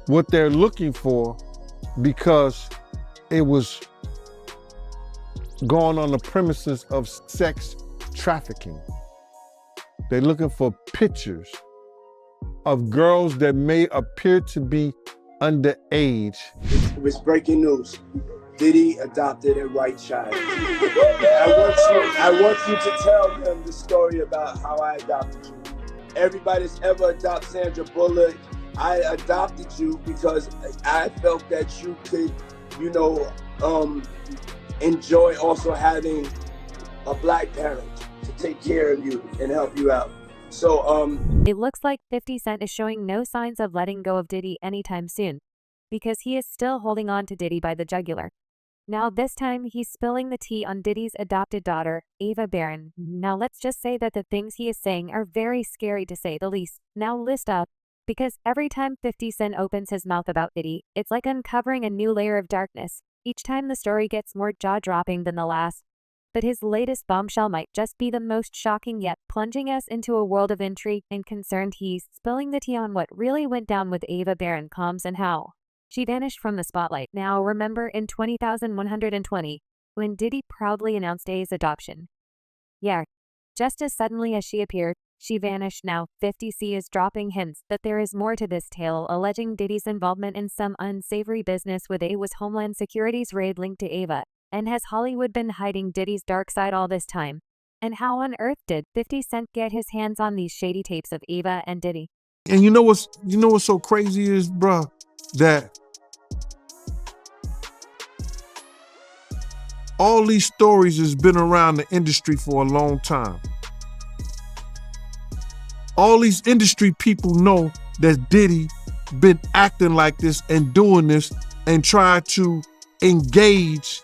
what they're looking for because it was going on the premises of sex trafficking. They're looking for pictures of girls that may appear to be underage. It was breaking news. Diddy adopted a white child. I want you to tell them the story about how I adopted you. Everybody that's ever adopted Sandra Bullock, I adopted you because I felt that you could, enjoy also having a black parent to take care of you and help you out. So, It looks like 50 Cent is showing no signs of letting go of Diddy anytime soon, because he is still holding on to Diddy by the jugular. Now this time, he's spilling the tea on Diddy's adopted daughter, Ava Barron. Now let's just say that the things he is saying are very scary to say the least. Now list up, because every time 50 Cent opens his mouth about Diddy, it's like uncovering a new layer of darkness. Each time the story gets more jaw-dropping than the last. But his latest bombshell might just be the most shocking yet, plunging us into a world of intrigue and concern. He's spilling the tea on what really went down with Ava Barron Combs and how she vanished from the spotlight. Now remember in 20,120, when Diddy proudly announced A's adoption. Yeah, just as suddenly as she appeared, she vanished. Now 50C is dropping hints that there is more to this tale, alleging Diddy's involvement in some unsavory business with A. Was Homeland Security's raid linked to Ava? And has Hollywood been hiding Diddy's dark side all this time? And how on earth did 50 Cent get his hands on these shady tapes of Ava and Diddy? And you know what's so crazy is, bruh, that all these stories has been around the industry for a long time. All these industry people know that Diddy been acting like this and doing this and try to engage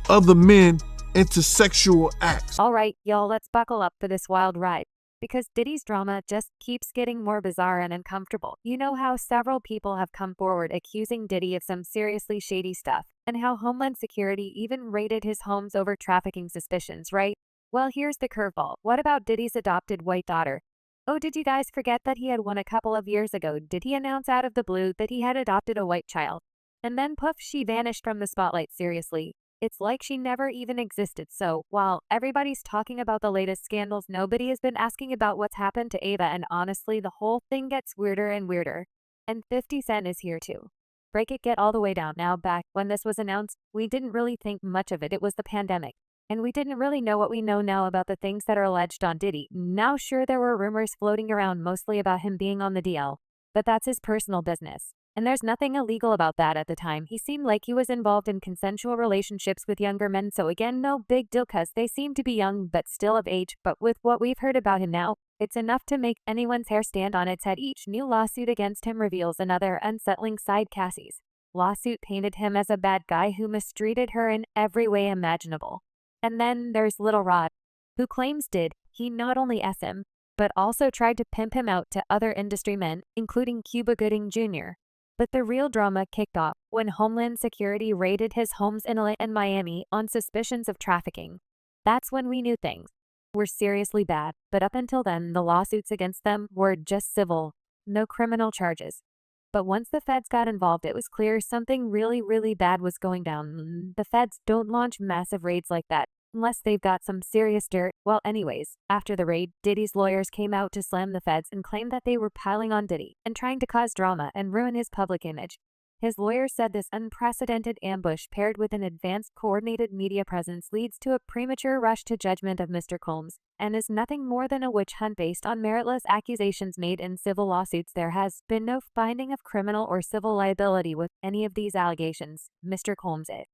other men into sexual acts. All right, y'all, let's buckle up for this wild ride, because Diddy's drama just keeps getting more bizarre and uncomfortable. You know how several people have come forward accusing Diddy of some seriously shady stuff, and how Homeland Security even raided his homes over trafficking suspicions, right? Well, here's the curveball. What about Diddy's adopted white daughter? Oh, did you guys forget that he had won a couple of years ago? Did he announce out of the blue that he had adopted a white child? And then poof, she vanished from the spotlight. Seriously. It's like she never even existed. So, while everybody's talking about the latest scandals, nobody has been asking about what's happened to Ava, and honestly, the whole thing gets weirder and weirder. And 50 Cent is here too. Break it, get all the way down. Now back when this was announced, we didn't really think much of it. It was the pandemic. And we didn't really know what we know now about the things that are alleged on Diddy. Now sure, there were rumors floating around mostly about him being on the DL, but that's his personal business. And there's nothing illegal about that at the time. He seemed like he was involved in consensual relationships with younger men, so again, no big deal cause they seem to be young but still of age. But with what we've heard about him now, it's enough to make anyone's hair stand on its head. Each new lawsuit against him reveals another unsettling side. Cassie's lawsuit painted him as a bad guy who mistreated her in every way imaginable. And then there's Little Rod, who claims he not only S him, but also tried to pimp him out to other industry men, including Cuba Gooding Jr. But the real drama kicked off when Homeland Security raided his homes in LA and Miami on suspicions of trafficking. That's when we knew things were seriously bad, but up until then, the lawsuits against them were just civil, no criminal charges. But once the feds got involved, it was clear something really, really bad was going down. The feds don't launch massive raids like that unless they've got some serious dirt. Well, anyways, after the raid, Diddy's lawyers came out to slam the feds and claimed that they were piling on Diddy and trying to cause drama and ruin his public image. His lawyers said this unprecedented ambush paired with an advanced coordinated media presence leads to a premature rush to judgment of Mr. Combs and is nothing more than a witch hunt based on meritless accusations made in civil lawsuits. There has been no finding of criminal or civil liability with any of these allegations. Mr. Combs is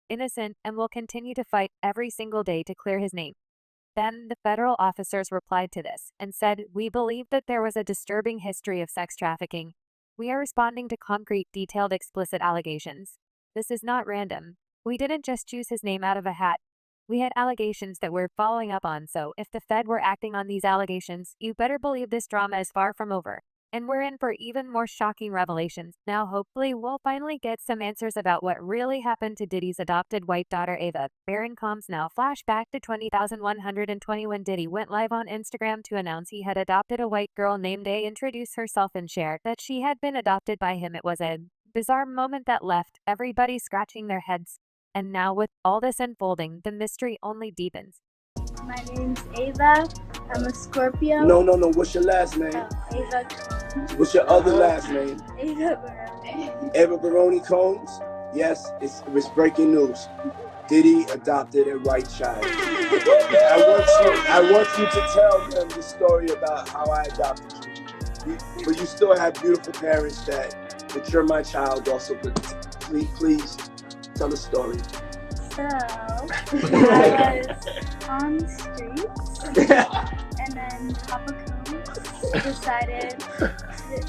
innocent and will continue to fight every single day to clear his name. Then the federal officers replied to this and said, "We believe that there was a disturbing history of sex trafficking. We are responding to concrete, detailed, explicit allegations. This is not random. We didn't just choose his name out of a hat. We had allegations that we're following up on, so if the Fed were acting on these allegations, you better believe this drama is far from over. and we're in for even more shocking revelations. Now, hopefully, we'll finally get some answers about what really happened to Diddy's adopted white daughter, Ava. Baron Combs now. Flashback to 20,120 when Diddy went live on Instagram to announce he had adopted a white girl named A, introduce herself, and share that she had been adopted by him. It was a bizarre moment that left everybody scratching their heads. And now, with all this unfolding, the mystery only deepens. My name's Ava. I'm a Scorpio. No. What's your last name? Ava. What's your other last name? Ava Baroni. Eva Baroni Combs? Yes, it's breaking news. Diddy adopted a white child. I want you to tell them the story about how I adopted you. But you still have beautiful parents that you're my child also. But please tell the story. So, I was on the streets, and then Papa Combs decided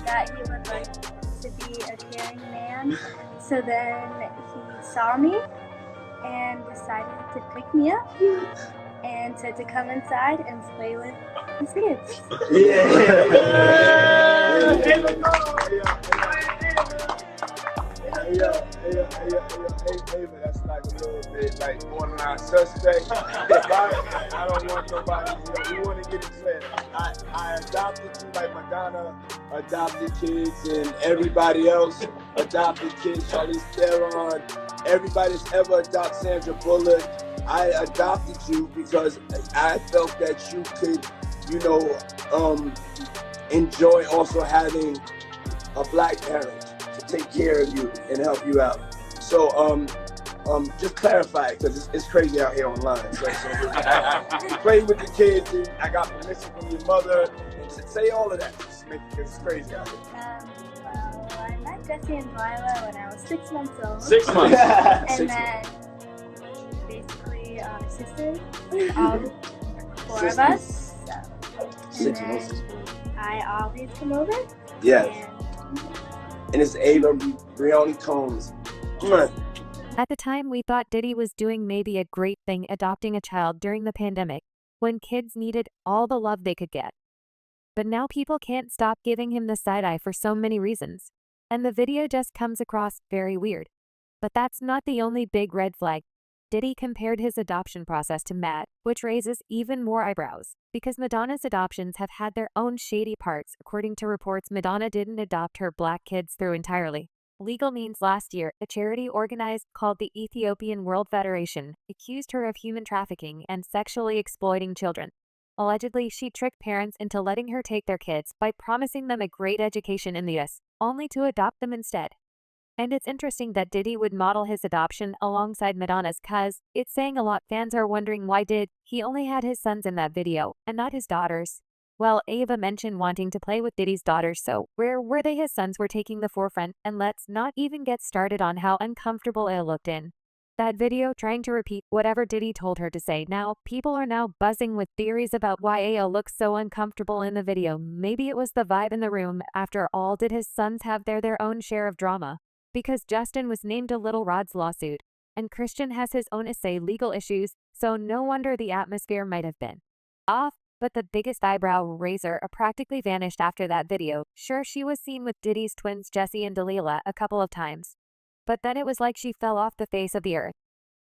that he would like to be a caring man. So then he saw me and decided to pick me up and said to come inside and play with his kids. Ava, that's like a little bit like borderline suspect. I don't want nobody, we want to get it clear. I adopted you like Madonna adopted kids and everybody else adopted kids, Charlize Theron, everybody that's ever adopted Sandra Bullock. I adopted you because I felt that you could, enjoy also having a black parent to take care of you and help you out. So, just clarify it, because it's crazy out here online. So you play with the kids, and I got permission from your mother. Say all of that, just make it, it's crazy out here. Well, I met Jesse and Delilah when I was 6 months old. 6 months. And then, basically, sisters, all 4 of us. So. And then I always come over. Yes. And it's Ava Baroni Combs. At the time, we thought Diddy was doing maybe a great thing adopting a child during the pandemic, when kids needed all the love they could get. But now people can't stop giving him the side eye for so many reasons. And the video just comes across very weird. But that's not the only big red flag. Diddy compared his adoption process to Matt, which raises even more eyebrows, because Madonna's adoptions have had their own shady parts. According to reports, Madonna didn't adopt her black kids through entirely. Legal means last year, a charity organized called the Ethiopian World Federation accused her of human trafficking and sexually exploiting children. Allegedly, she tricked parents into letting her take their kids by promising them a great education in the US, only to adopt them instead. And it's interesting that Diddy would model his adoption alongside Madonna's, cause it's saying a lot. Fans are wondering why he only had his sons in that video and not his daughters. Well, Ava mentioned wanting to play with Diddy's daughters, so where were they? His sons were taking the forefront, and let's not even get started on how uncomfortable A looked in that video, trying to repeat whatever Diddy told her to say. Now, people are now buzzing with theories about why A looks so uncomfortable in the video. Maybe it was the vibe in the room. After all, did his sons have their own share of drama? Because Justin was named a Little Rod's lawsuit, and Christian has his own legal issues, so no wonder the atmosphere might have been off. But the biggest eyebrow raiser practically vanished after that video. Sure, she was seen with Diddy's twins Jesse and Delilah a couple of times, but then it was like she fell off the face of the earth.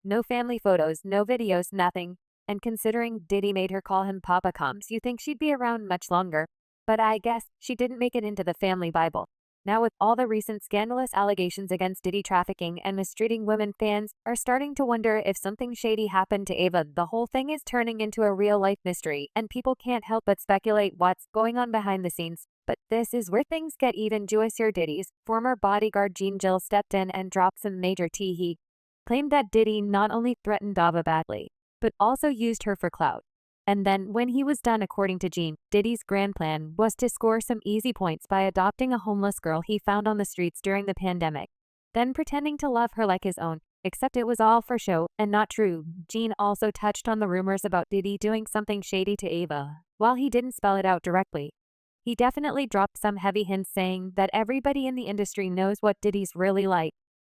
No family photos, no videos, nothing. And considering Diddy made her call him Papa Combs, you think she'd be around much longer. But I guess she didn't make it into the family Bible. Now, with all the recent scandalous allegations against Diddy trafficking and mistreating women, fans are starting to wonder if something shady happened to Ava. The whole thing is turning into a real-life mystery, and people can't help but speculate what's going on behind the scenes. But this is where things get even juicier. Diddy's former bodyguard Jean Gill stepped in and dropped some major tea. He claimed that Diddy not only threatened Ava badly, but also used her for clout. And then, when he was done, according to Jean, Diddy's grand plan was to score some easy points by adopting a homeless girl he found on the streets during the pandemic, then pretending to love her like his own, except it was all for show and not true. Jean also touched on the rumors about Diddy doing something shady to Ava. While he didn't spell it out directly, he definitely dropped some heavy hints, saying that everybody in the industry knows what Diddy's really like,